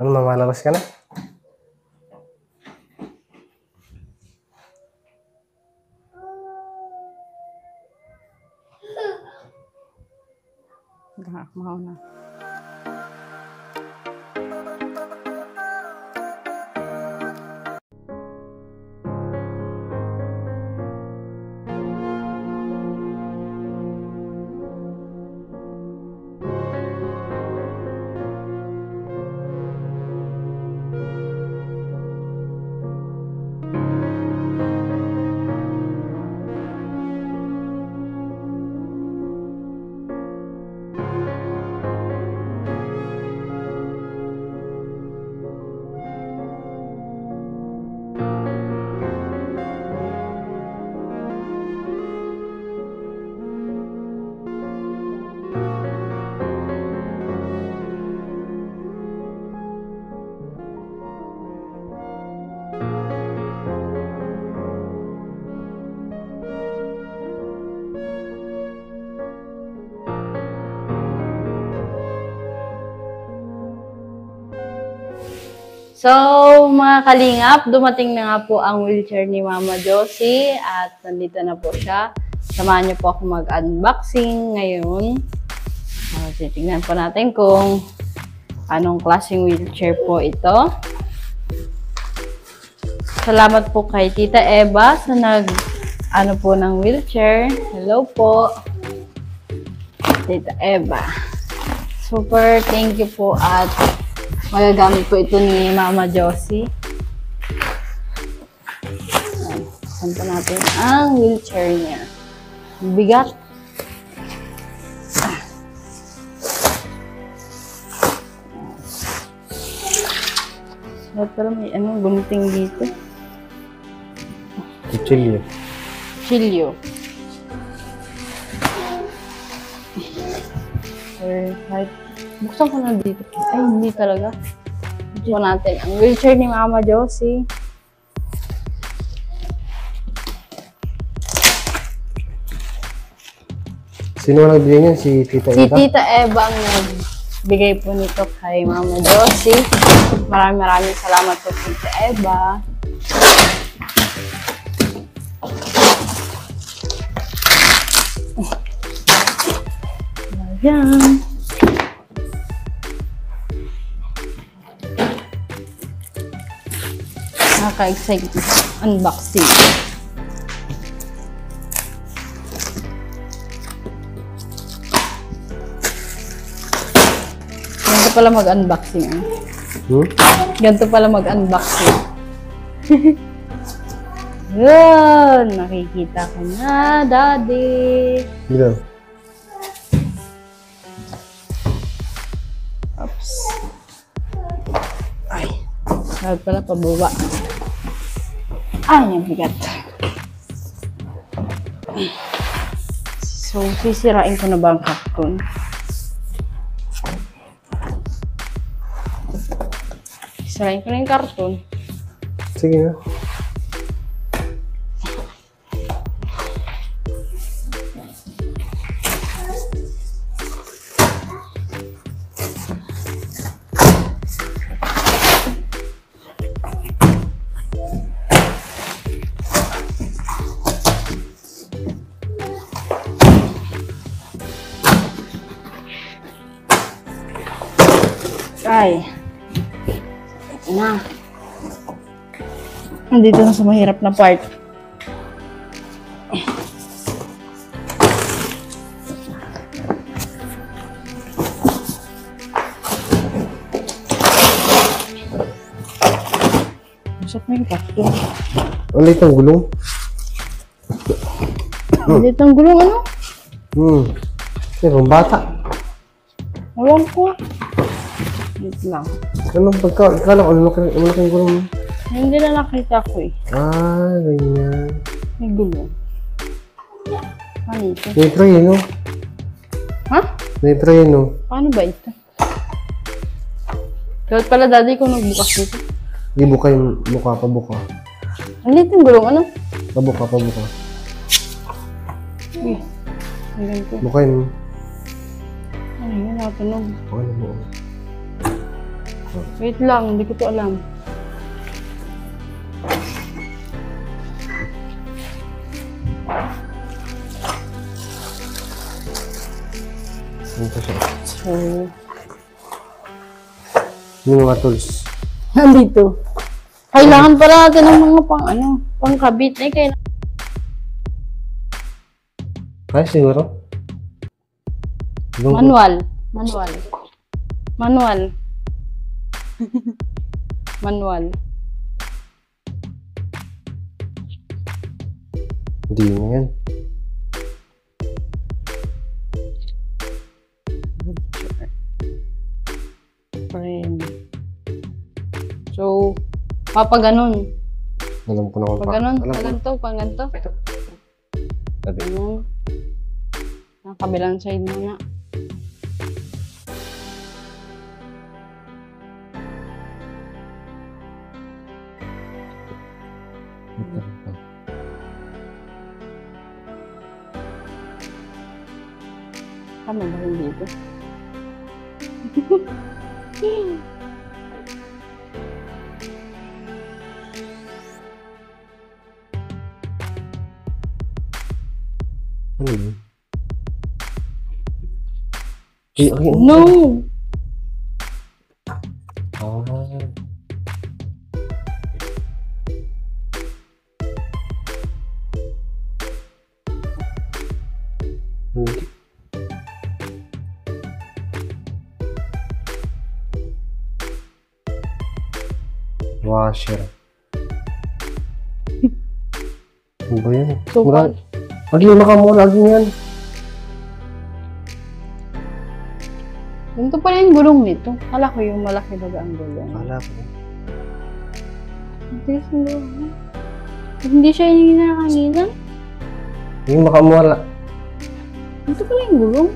Ano, mamalabas ka na? Mau na. So, mga kalingap, dumating na nga po ang wheelchair ni Mama Josie at nandito na po siya. Samahan niyo po ako mag-unboxing ngayon. Titignan po natin kung anong klaseng wheelchair po ito. Salamat po kay Tita Eva sa nag-ano po ng wheelchair. Hello po, Tita Eva. Super thank you po at magagamit po ito ni Mama Josie. Saan po natin ang wheelchair niya. Bigat. Pero may gunting dito. Cuchillo. Cuchillo. Buksan ko na dito. Ay, hindi talaga. Ito natin ang wheelchair ni Mama Josie. Sino ang nagbigay niyan? Si Tita Eva? Si Tita Eva ang nagbigay po nito kay Mama Josie. Maraming salamat po, Tita Eva. Ayan. Nakaka-excite unboxing. Ganito pala mag-unboxing. Ganito pala mag-unboxing. Yun! Nakikita ko na, Daddy. Dito. Oops. Ay. Dapat pala pababa. Ay, ang bigat. So, sisirain ko na ba ang karton? Sisirain ko na yung karton. Sige na. Ay. Ito na. Nandito na sa mahirap na part. Masap na yung karton. Ulit ang gulong. Ulit ang gulong, ano? Pero bata. Ewan ko. Wait lang. Anong pagkakala ko? Ano ang gulong? Hindi na nakita ko eh. Ah, ganyan. May gulong. Ano ito? Nitro yun, no? Ha? Nitro yun, no? Paano ba ito? Dapat pala daddy ko nagbukas dito. Di buka yung mukha, pabuka. Ang liit yung gulong, ano? Pabuka. Eh, ang ganito. Buka yun. Ano yun, nakatunog. Ano mo? Wait lang, hindi ko to alam. Dito siya. So, Yung mga tools. nandito. Kailangan pa natin ng mga pangkabit. Kailangan. Kaya siguro. Manual. Manual. Hindi na yan. Frame. So, papaganon. Alam ko na kung Paganon, alam ko. paganto. Sabi. Ganun. Ang kabilang side muna. Tama ba yung dito? Ano yun? Okay. No! Ah. Hindi. Washer. Ano ba yun? So, Mura- Maglima ka muna, lagi yan. ganito pala yung gulong nito. Kala ko yung malaki baga ang gulong. Kala ko. Hindi siya yung hinahangina. Yung makamula. Ito pala yung gulong.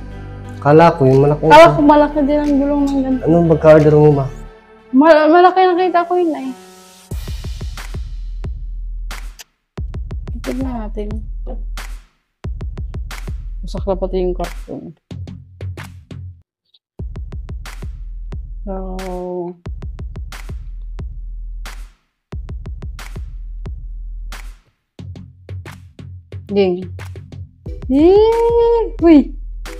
Kala ko yung malaki. Kala ko malaki din ang gulong ng ganito. Anong pagka-order mo ba? Malaki nakita ko yun eh. Tignan natin. Masak na pati yung karton. So, ging. Uy!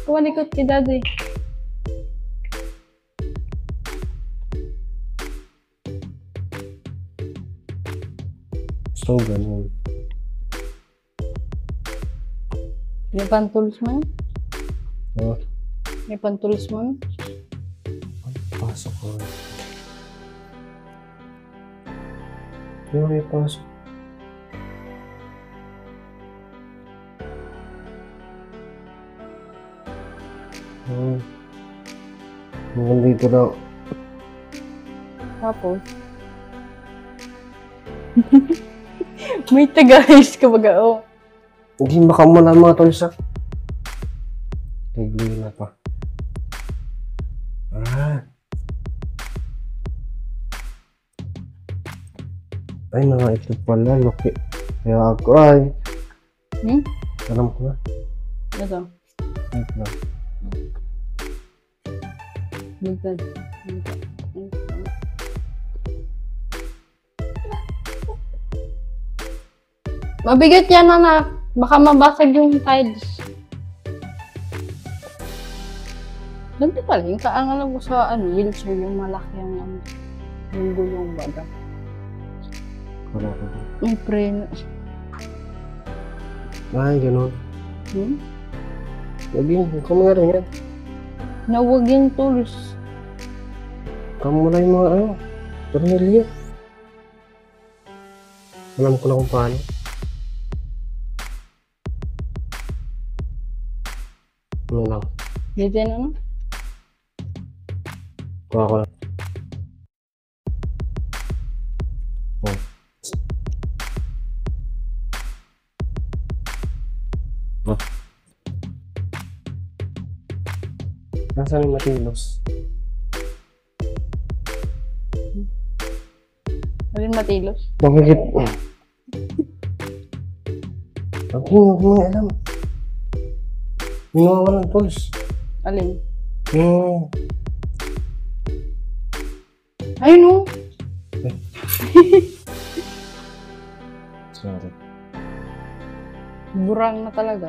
Kumalikot ki daddy. So, ganun. May pan-tools man? Oh, May pan-tools man? pasok ko. Yung may pasok. Oh. Mukhang dito daw. Tapos? May tagayos ka baga, oh. Hindi makamula mga tol sa. Tigli na pa. Ah. Ay, mga ito pala. Laki. Kaya ako ay. Alam ko na. Ito. Wait lang. Bigtad. Mabigat yan, anak. Baka mabasag yung tiles. Ganito pala yung kaangalan ko sa wheelchair, yung malaki yung gulong baga. Kala ko ba? May preno. Ay, ganun. Hmm? Laging, kamu nga rin yan. Nawag yung tools. Kamu na yung mga tornilyo. Alam ko na kung paano. Ano lang. Dito yan, ano? Kuha ko lang. Oh. Oh. Nasaan yung matilos? Alin matilos? Bakit? Huwag mo alam. Yung nawawalan tools. Alin? Yung Ayun o. Sorry. Burang na talaga.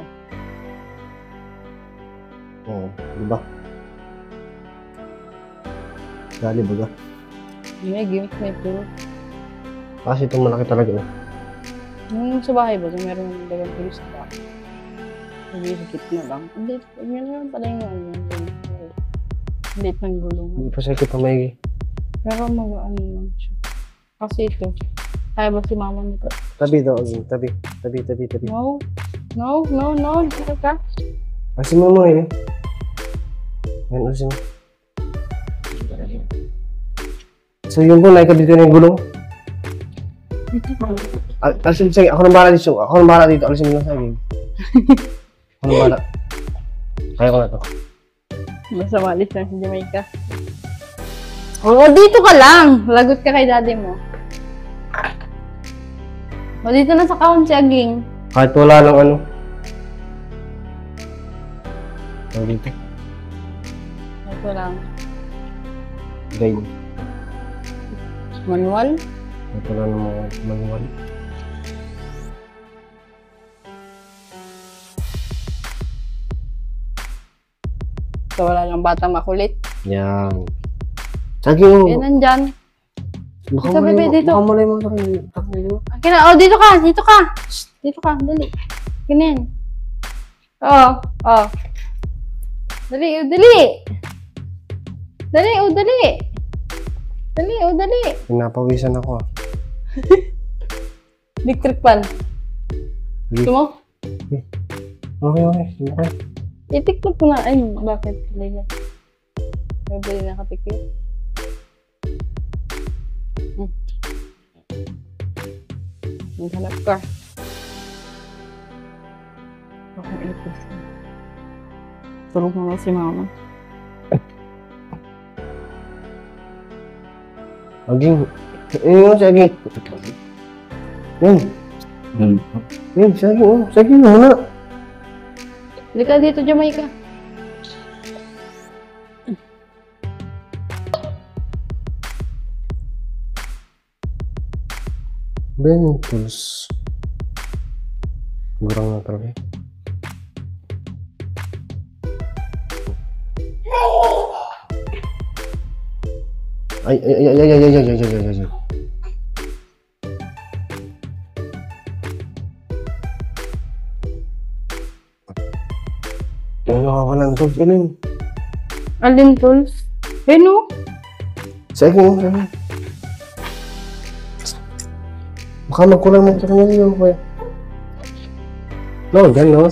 Oo, di ba? Dali baga. May games na ito. Kasi itong malaki talaga. Yung sa bahay ba? Meron ng dagang tuloy sa bahay. Nagigit na lang. Hindi, yun naman pala yung ano. Hindi ng gulong. Hindi pa siya kita may... Pero mag-ano lang siya. Kasi ito. Kaya ba si mama nito? Tabi daw, Aging. Tabi. No. Dito ka. Kasi mo eh. Yan, usin. So yun po, naikabit ko na yung gulong. Alisin, sige, ako nang bahala dito. Alisin mo lang sa Aging. Ako nang bahala. Kaya ko na to. Basta malis lang si Jamaica. Oo, dito ka lang. Lagot ka kay daddy mo. O, dito na sa kahon si Aging. Kahit wala lang ano. Dito. Ito lang. Guide. Manual. Ito lang ng mga manual. So, wala lang batang makulit. Yan. Sige mo. Eh, nandyan. Baka Dito, bebe, dito. Baka malay mo sa akin. Akin na. Oh, dito ka. Dito ka. Shh, dito ka. Dali. Ganyan. Oo. Oh. Dali. Dali. Dali. Pinapawisan ako ah. Electric pan. Gusto mo? Okay. Itiktok ko na. Ay, bakit? Liga. Mabili na katikip. Maghanap ka. Bakit ipos na? Tulog mo na si mama. Aging. Ayun si Aging. Yan. Yan, si Aging. Si Aging muna. Halika dito, Jamaica. Bentos. Kurang na talaga. Ay. Yung nakakalan to, ganun. Alin tools? Eh, no? Sige mo. Baka magkulang mo sa kanya yun, kuya. No, dyan, no?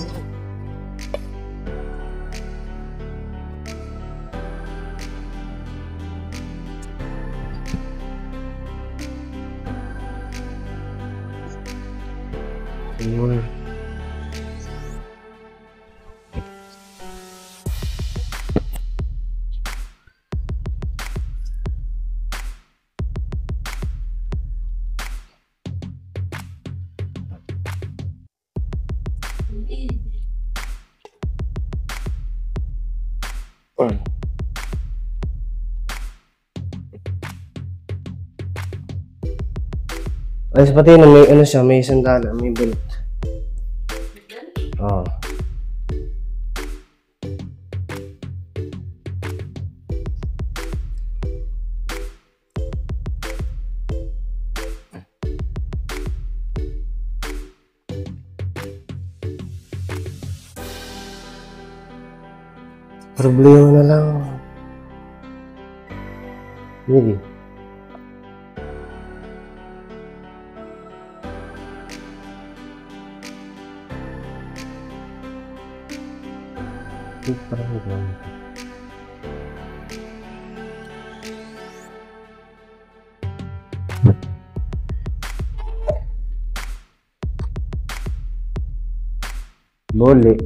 Ayun. Ay, pati na may ano siya, may sandala, may belt. Oo. Problema na lang. Hindi. Parang gano'n. Bole.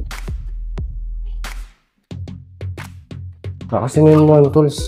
Kakasingin mo ang tools.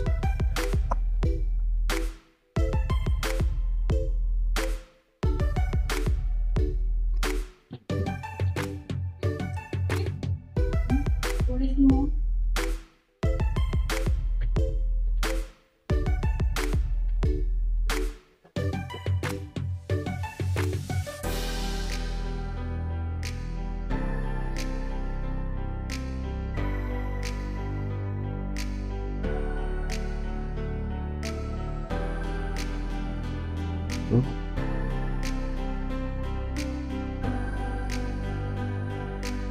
Hmm?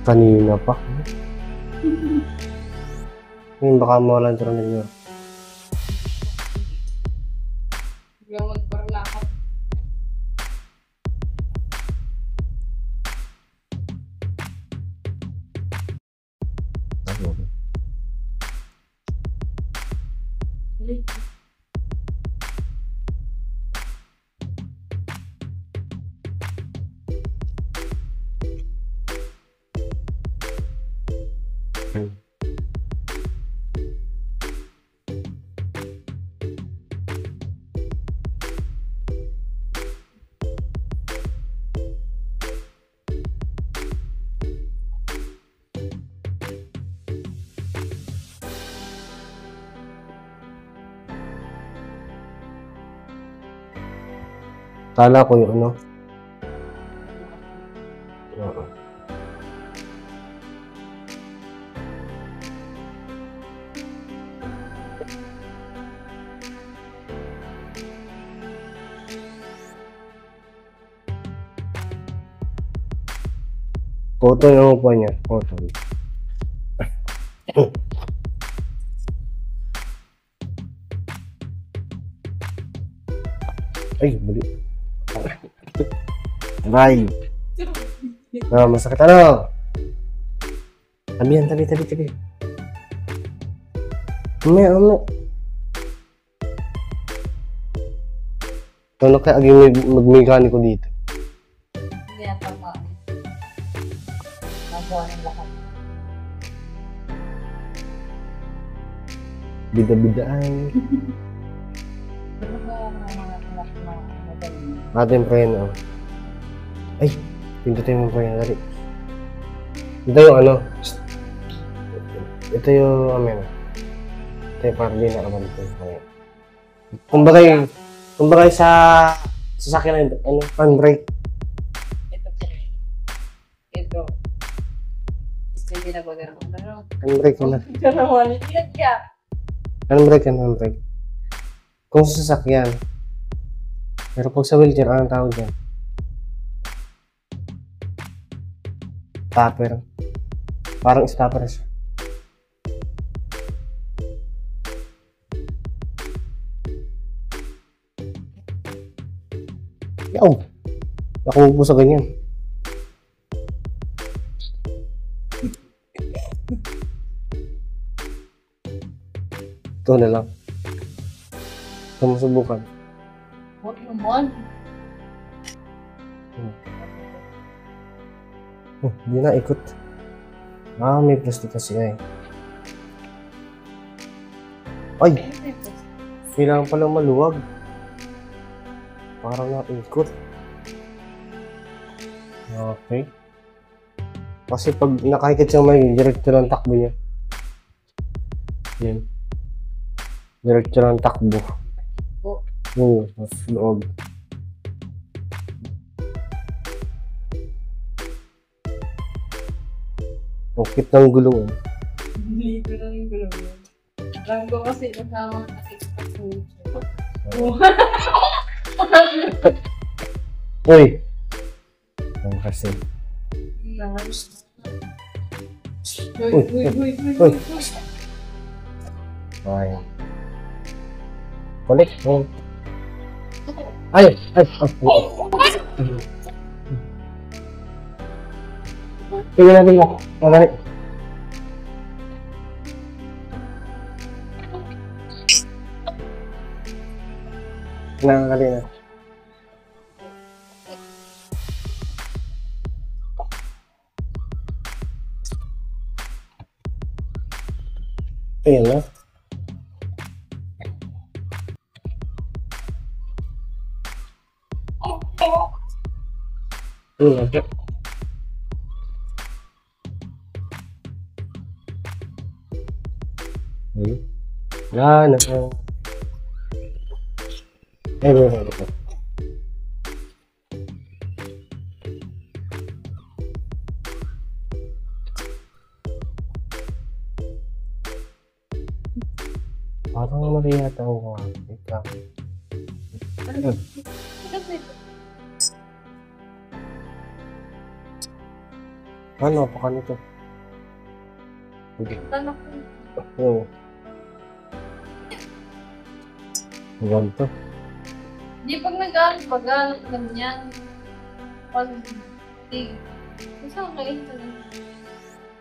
Kanina pa. Ngayon baka mawalan ito ninyo. Biglang magparlakat. Kala ko yung ano. Oo. Photo yung upo niya. Photo. Ay, mali. Aray. Masakit ano? Tabi yan, tabi. Umay. Ano kaya aging mag-mekaniko dito? Hindi na tama. Nagawa ng lahat. Bida-bidaan. Ano ba ang mga anak na magaling? Ating preno. Ay, pindutin mo preno. Dali. Ito yung ano. Ito yung amin. Ito yung parang di nakaman ito. Kumbaga sa sasakyan na ano, handbrake. Ito po. Ito. Gusto hindi na bagay ako. Pero, Handbrake na. ito naman. Ilag ka. Handbrake. Kung sa sasakyan. Pero pag sa wheelchair, anong tawag yan? Stopper. Parang stopper siya. Yaw! Ako po sa ganyan. Ito na lang. Ito mo subukan. Huwag naman. Hindi na ikot. May plastic kasi eh. Ay! Kailangan palang maluwag. Parang naikot. Okay. Kasi pag nakahikit siya may diretso ng takbo niya. Yan. Diretso ng takbo. Po. Oo, mas loob. Ang cute ng gulong. Libre na yung gulong yun. Alam ko kasi kasama nakikita ko. Uy! Ang kasi. Uy. Ay. Kulik. Ay! Tingnan natin mo. Magani. Nangali na. Ayan na. Okay. Yan. Ito. Parang mali yata ako. Ikaw. Kasi, Ano, apakan ito. Sige. tanong ko. Oo. Ganito. Di pag nag-aaral, pag-aaral ganyan. Pag, di, saan kayo ito?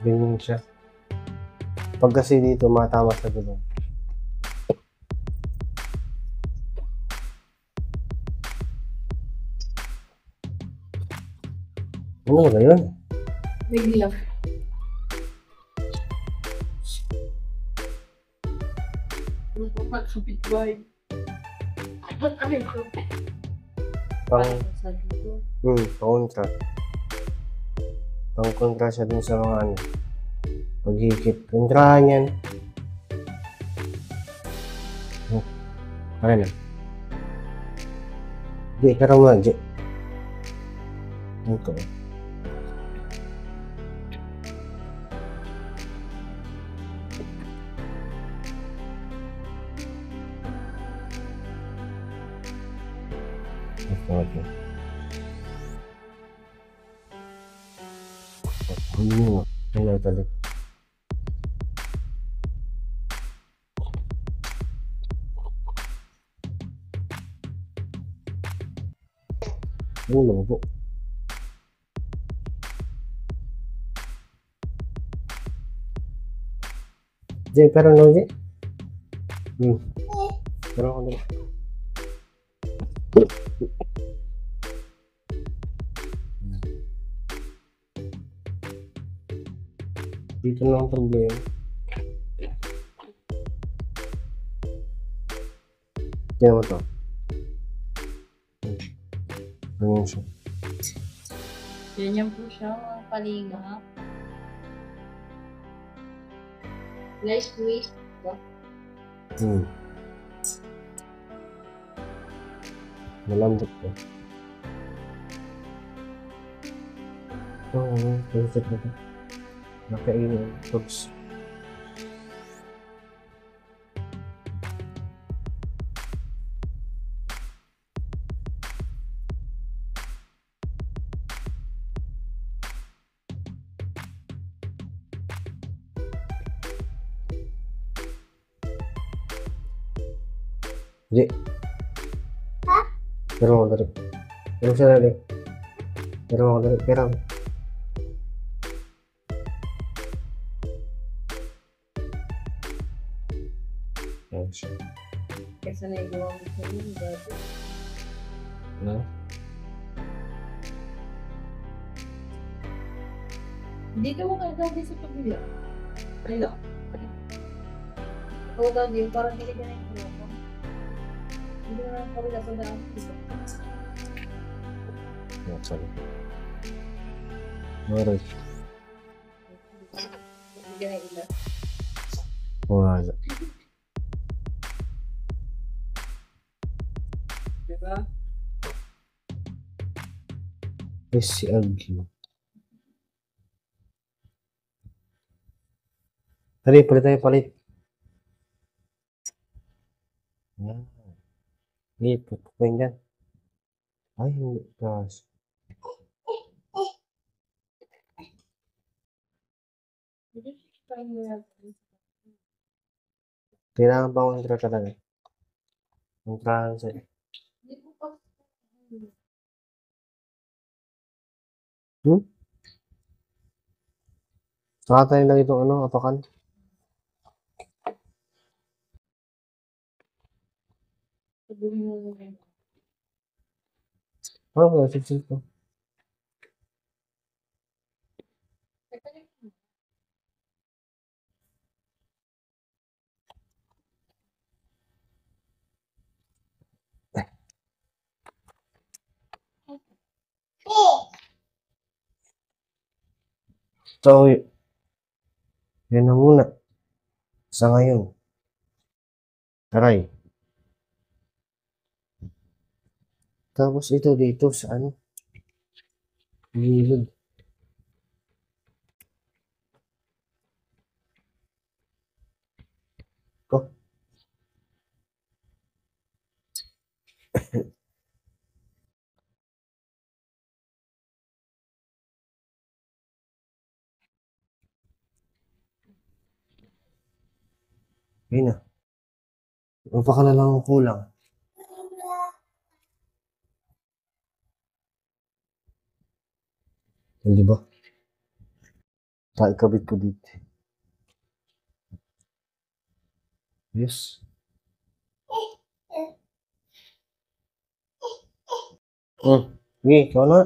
Ganyan siya. Pag kasi dito, matama sa gulong. Ano ba yun? Bigla. Magkakapit boy. Ano ito? Pang, Sa dito. kontra. Pang kontra siya dun sa mga ano. Paghigit. Kontrahan yan. Ano na? Di, pero nga, di. Ito. Ito. Ano tali? Ano po? Di, pero no, di. Pero ako dito. Dito na ang problema. Tingnan mo to. Ganyan siya. Ganyan po siya, mga kalingap. Nice twist. Malambot to. Oo, perfect na to. Nakainin. Oops. Di. Pero mo dari. Pero siya dari. Pero mo dari. Pero. Ayan siya. Kasi naigawa mo sa inyo, dati. Ano? Dito mo kayo dati sa pagila. Ayun. Ako daw din, parang hindi ka na yung kuha. Hindi na lang kabila sa daan. Ayan, sorry. Alright. Hindi ka na ila. Wala. Diba? Si Agyo. Tali, palit tayo, palit. Yan. Hindi, pupuin dyan. Ay, hindi. Gosh. Kailangan pa kontra talaga. Kontrahan siya. Hindi po pa. Saka tayo lang itong ano, apakan. Sabihin mo na yun. Oo, sige ko. So, yun na muna. Sa ngayon. Aray. Tapos ito dito sa ano. Gilid. Ko. Yun na. Ano pa ka na lang kulang? Hindi ba? Ikabit ko dito. Yes. Sige, ikaw na.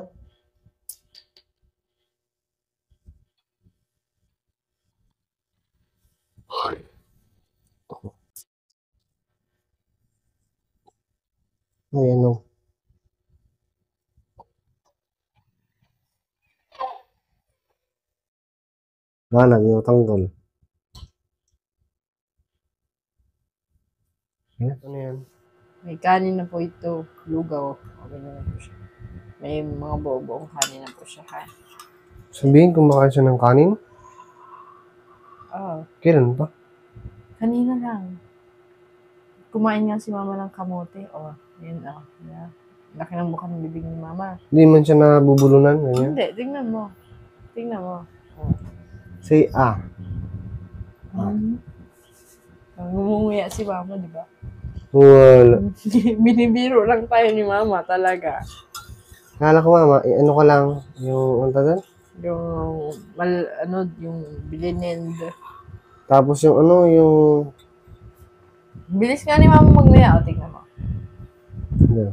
Ay, ano? Wala, hindi ako tanggal. Yes, ano yan? May kanin na po ito. Lugaw. Okay na po siya. May mga buo-buong kanin na po siya. Ha? Sabihin, kumakain siya ng kanin? Oh, Kailan pa? kanina lang. Kumain nga si mama ng kamote. Oh, yun oh. Yeah. Laki ng mukha ng bibig ni mama. Hindi man siya nabubulunan, ganyan? Hindi, tingnan mo. Tingnan mo. Oh. Say, ah. Ngumunguya si mama, di ba? Wala. Binibiro lang tayo ni mama talaga. Kala ko, mama, ano ka lang, yung, ano tawag? Yung, yung bilinend. Tapos yung, ano, yung, Bilis nga ni mama magnguya. O, tingnan mo. hindi.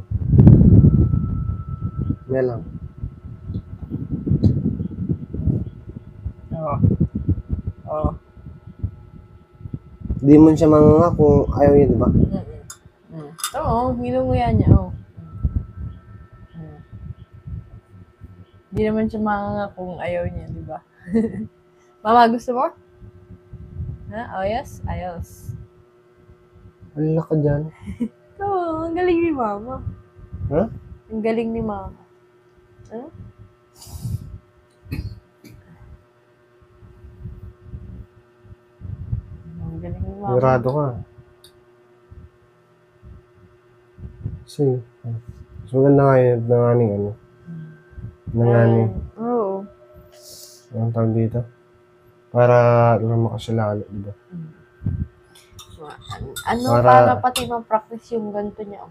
Yan lang. Oo. Oo. Di man siya manganga kung ayaw niya, di ba? Oo, ginunguya niya. Oo. Hindi naman siya manganga kung ayaw niya, di ba? Mama, gusto mo? Ha? Ayos? Ayos. Alala ka dyan. Oo, ang galing ni mama. Ha? Ang galing ni mama. Ha? Ang galing ni mama. Sigurado ka. Kasi, mas maganda nga yun, nanganing, ano? Nanganing. Oo. Anong tawag dito? Para lumakas siya lalo, di ba? Ano, para pati ma-practice yung ganito niya.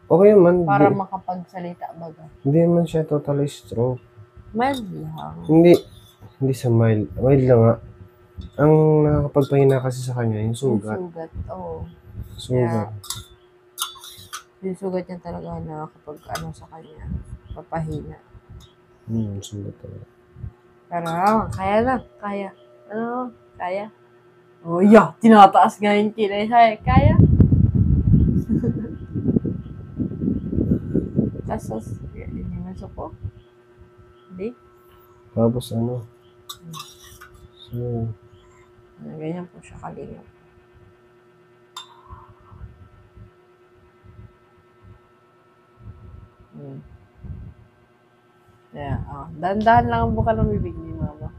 Okay man. Para makapagsalita baga. Hindi man siya totally stroke. Mild lang. Hindi sa mild. Mild lang nga. Ang nakakapagpahina kasi sa kanya, yung sugat. Yung sugat, oo. Sugat. Yung sugat niya talaga nakakapag ano sa kanya. Papahina. Sugat talaga. Pero kaya na. Kaya. Ano? Kaya? Oh, yeah. Tinataas nga yung kilay. Kaya? Tapos, inimaso ko. Hindi? Tapos ano? So, ganyan po siya kalingap. Yeah, dahan-dahan lang ang buka ng bibig ni mama.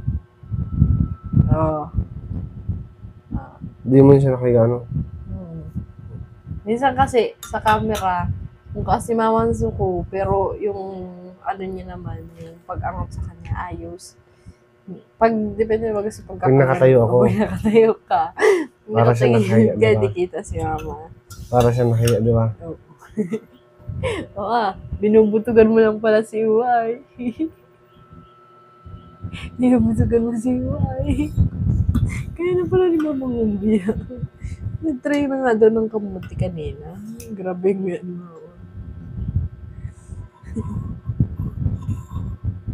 di mo siya nakikano. Minsan kasi sa camera, mukha si mama ang suko, pero yung ano niya naman, yung pag-angat sa kanya, ayos. Depende mag sa pagkakaroon. Pag nakatayo ako. Pag nakatayo ka. Para siya nakaya, diba? Hindi kita si mama. Para siya nakaya, di ba? Oo. Binubutugan mo lang pala si Uway. Binubutugan mo si Uway. Kaya na pala ni Mama Ngumbia. Nag-try na nga daw ng kamuti kanina. Grabe nga naman.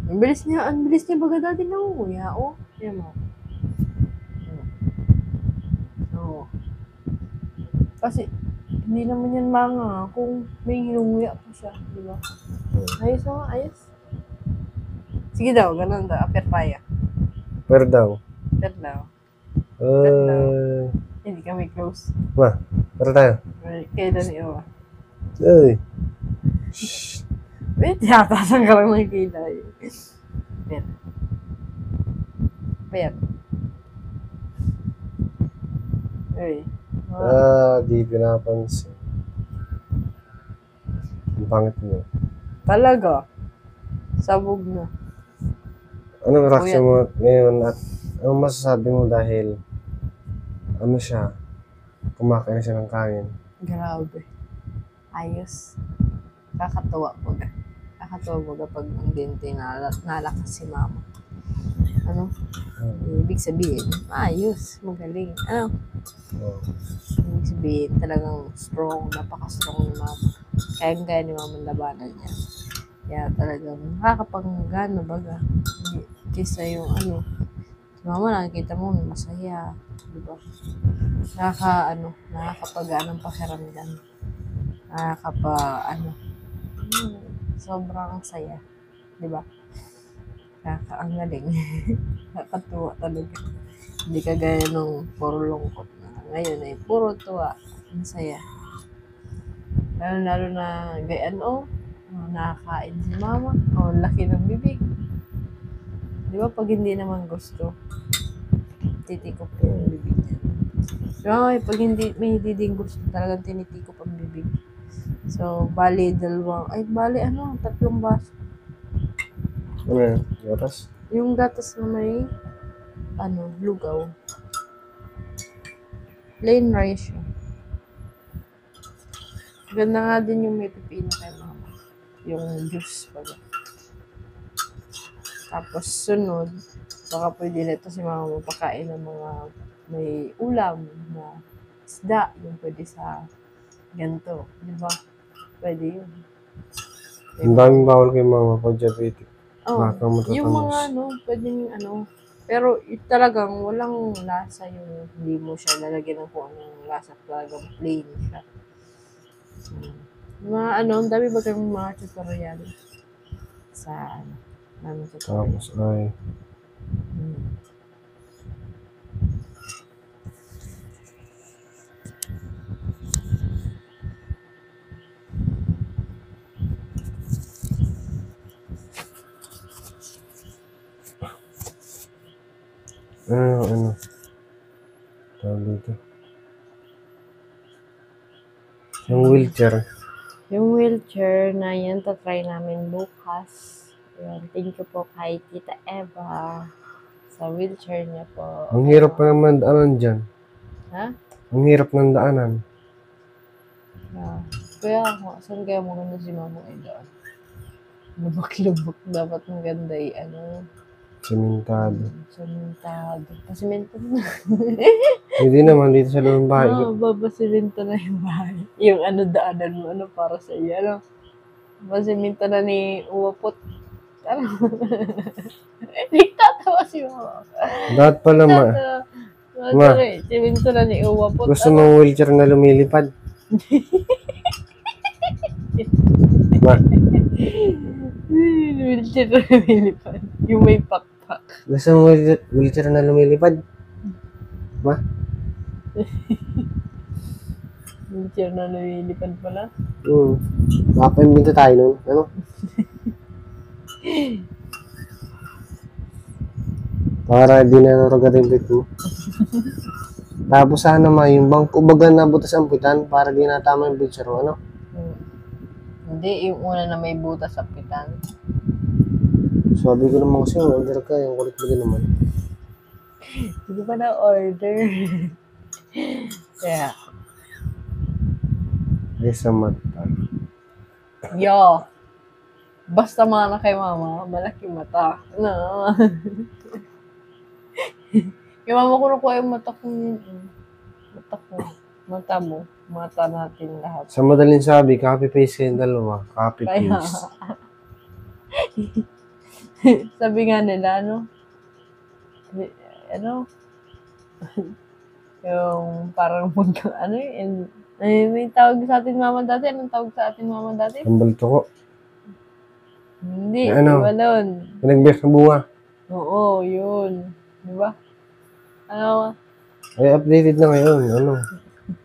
Ang bilis niya baga dati nangunguya, oh. Yan mo. Oo. Kasi, hindi naman yan manga kung may hinunguya pa siya, di ba? Ayos na, ayos. Sige daw, ganun daw, aper tayo. Pero daw. Per daw. Hindi kami close. Ma, pero tayo. Kailan ni Ewa? Ay. Wait, tiyatasan ka lang ng kilay. Per. Per. Uy. Di pinapansin. Ang pangit mo. Talaga? Sabog na. Anong reaction mo ngayon at anong masasabi mo dahil ano siya, Kumakain na siya ng kanin. Grabe. Ayos. Kakatuwa po. Kakatuwa po kapag ang dente nalakas si mama. Ano? Ibig sabihin, ayos, magaling. Ano? Oh. Ibig sabihin, talagang strong, napaka-strong ni mama. Kaya ni mama labanan niya. Kaya talagang nakakapanggana baga. Kesa yung ano, si mama nakikita mo masaya. Diba? Nakakapag-anong pakiramdam. Sobrang saya. Diba? Ang galing. Nakakatuwa talaga. Hindi kagaya nung puro lungkot na. Ngayon ay puro tuwa. Ang saya. Lalo na gayaan nakakain si mama. Laki ng bibig. Di ba pag hindi naman gusto, titikop yung bibig niya. Di ba pag may hindi din gusto, talagang tinitikop ang bibig. So, tatlong baso. Ano yan? Gatas? Yung gatas na may, lugaw. Plain rice yun. Ganda nga din yung may pipino kay mama. Yung juice pala. Tapos sunod, baka pwede nito si mama mapakain ng mga may ulam na isda. Yung pwede sa ganito. Di ba? Pwede yun. Ang daming bawal kay mama pag diabetic. Yung mga pwedeng pero talagang walang lasa yung hindi mo siya lalagyan ng kung anong lasa, talagang plain siya. Ang dami ba kayong mga tutorial sa namin tutorial. Tapos ay ano tawag dito, yung wheelchair. Yung wheelchair na yan, tatry namin bukas. Ayan, thank you po kay Tita Eva sa wheelchair niya po. Ang hirap pa naman daanan dyan. Ha? Ang hirap ng daanan. Kaya saan kaya maganda si mama ay daan? Lubak-lubak. Dapat maganda Sementado. Sementado. Pasimento na. Hindi naman dito sa loob ng bahay. Babasimento na yung bahay. Yung daanan mo, para sa iyo, Basimento na ni Uwapot. Nagtatawa si mama. Dapat pala Simento na ni Uwapot. gusto mong wheelchair na lumilipad? Wheelchair na lumilipad. Yung may pakpak. Gusto mong wheelchair na lumilipad? Wheelchair na lumilipad pala. Mapaimbento tayo nun. Ano? Para di na naragarimbit mo. Tapos sana yung bangko baga nabutas ang pitan para di natama yung wheelchair mo, ano? Hindi, yung una na may butas sa pitan. Sabi ko naman kasi, order ka, yung kulit mo din naman. Hindi pa na-order. Kaya. Ay, sa mata. Yo! Basta mana kay mama, malaki mata. No. Yung mama ko nakuha yung mata ko. Mata mo. Mata natin lahat. Sa madaling sabi, copy-paste kayong dalawa. Copy-paste. Sabi nga nila, yung parang may tawag sa atin mama dati. Anong tawag sa atin mama dati? Tambal toko. Hindi, iba nun. Pinagbiyas ng bunga. Oo, yun. Diba? Ay, updated na ngayon.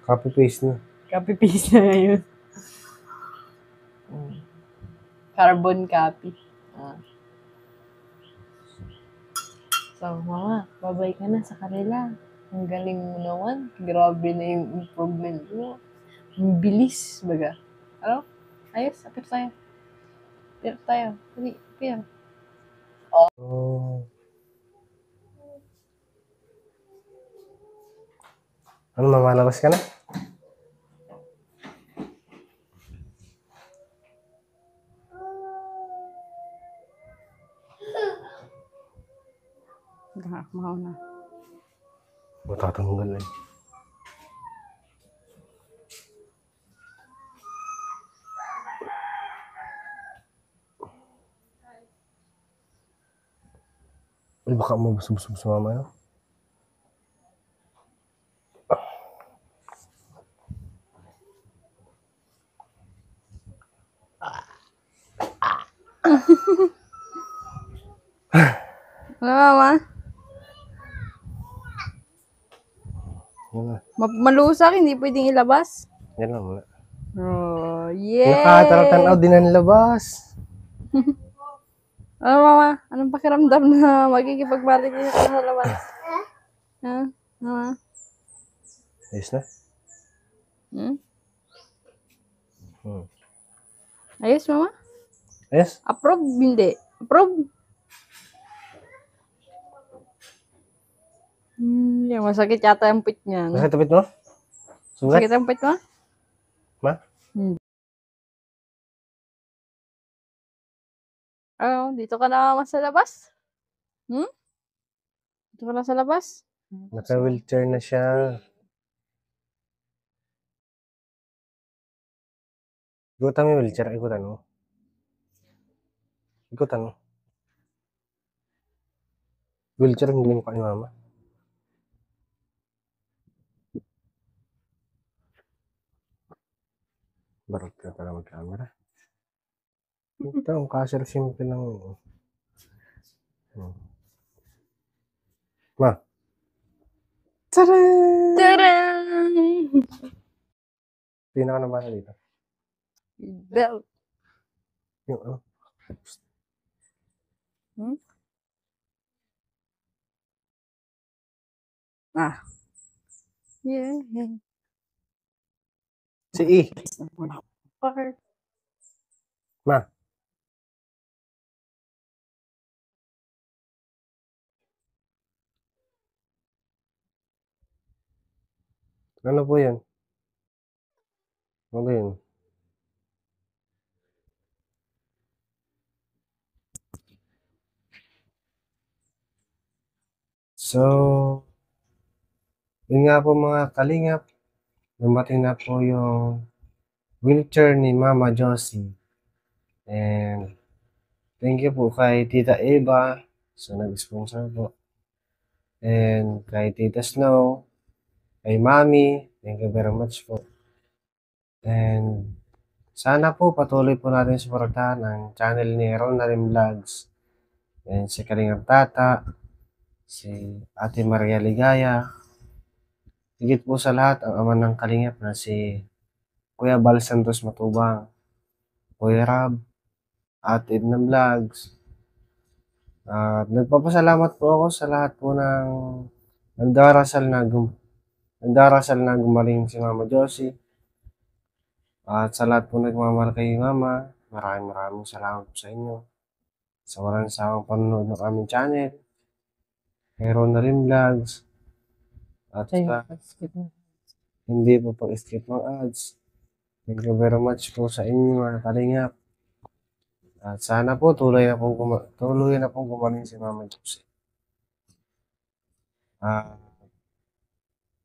Copy-paste na. Copy-paste na ngayon. Carbon copy. So, mama, babay ka na sa kanila. Ang galing mo naman. Grabe na yung improvement mo. Ang bilis, baga. Ayos, apir tayo. Apir tayo. Apir. Oh. Ano, mamalabas ka na? Nakakamaw na. Matatanggal eh. Uy, baka mabusog-busog sa mama, no? Ano, mama? Yan na. Malusak, hindi pwedeng ilabas. Yan lang muna. Oh, yay! Nakataraw-tanaw din ang labas. Ano, mama? Anong pakiramdam na magkikipagbalik ka sa labas? Ha? Mama? Ayos na. Hmm? Hmm. Ayos, mama? Ayos. Approve? Hindi. Approve? Yung masakit yata yung pit niya. No? Masakit tapit mo? Sugat? Masakit yung pit mo? Ma? Oh, dito ka na mama sa labas? Hmm? Dito ka na sa labas? Naka-wheelchair na siya. Ikutan mo yung wheelchair. Ikutan mo. Ikutan mo. Wheelchair hindi mo pa ni mama. Barot ka pala mag-camera. Ito, ang kasir simple lang. Ma. Tadaan! Tadaan! Pinaka na basa dito. Belt. Yung ano. Hmm? Ah. Yeah. Si E. Fucker. Ma. Ano po yun? Ano yun? So, yun nga po mga kalingap. Dumating na po yung wheelchair ni Mama Josie. And thank you po kay Tita Eva sa nag-sponsor po. And kay Tita Snow, kay Mami, thank you very much po. And sana po patuloy po natin suportahan ang channel ni Ronalyn Vlogs. And si Kalingap Tata, si Ate Maria Ligaya, higit po sa lahat ang ama ng Kalingap na si Kuya Bal Santos Matubang, Kuya Rab, Ate Edna Vlogs. At nagpapasalamat po ako sa lahat po ng nagdarasal na gumaling si Mama Josie. At sa lahat po nagmamahal kay Mama, maraming salamat po sa inyo. Sa walang sawang panonood ng aming channel, kay Ronalyn Vlogs, at sa hindi po pag-skip ng ads. Thank you very much po sa inyo mga kalingap. At sana po tuloy na pong gumaling si Mama Josie.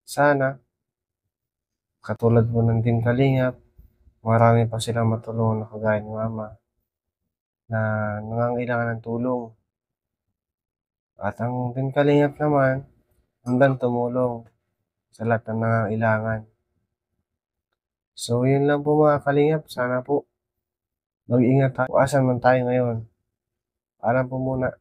Sana, katulad po ng Team Kalingap, marami pa silang matulungan na kagaya ni Mama na nangangailangan ng tulong. At ang Team Kalingap naman, hanggang tumulong sa lahat ng nangangailangan. So, yun lang po mga Kalingap. Sana po mag-ingat tayo. Asan man tayo ngayon. Alam po muna.